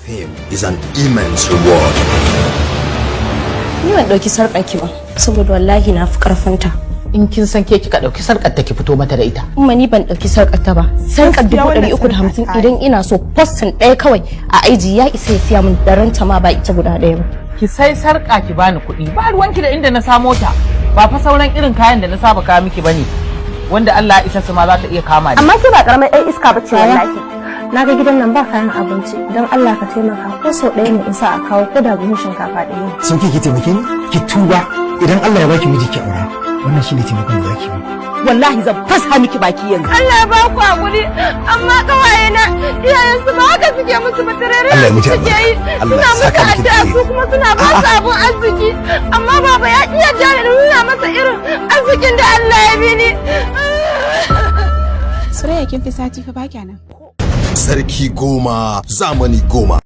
fame is an immense reward. Ni ban ɗauki sarƙar ki ba, saboda wallahi na fi ƙarfinta. In kin san ke kika ɗauki sarƙar ta ki fito mata da ita. Umma ni ban ɗauki sarƙar ta ba. Sarƙar 350 idan ina so postin ɗaya kawai a aiji ya isa ya siya min daranta ma ba ita guda ɗaya ba. Ki sai sarƙa ki bani kuɗi. Ba ruwanki da inda na samo ta. Ba fa sauran irin kayan da na saba kawo miki bane. Wanda Allah ya isa su ma za ta iya kama ni. Amma ke ba karamar ɗan iska bace wallahi. Na ga gidan nan ba kayan abinci, don Allah ka taimaka ko sau ɗaya ne in sa a kawo ko da buhun shinkafa ɗaya. Sun ki taimake ni? Ki tuba idan Allah ya baki miji ki aura. Wannan shine taimakon da zaki yi. Wallahi zan fasa miki baki yanzu. Allah ya ba ku hakuri, amma kawaye na iyayen su ba haka suke musu ba tarare suke yi. Suna musu addu'a su kuma suna ba su abun arziki, amma baba ya iya jare da nuna masa irin arzikin da Allah ya bi ni. Suraya kin fi sati fa ba kenan. Sarki goma, zamani goma.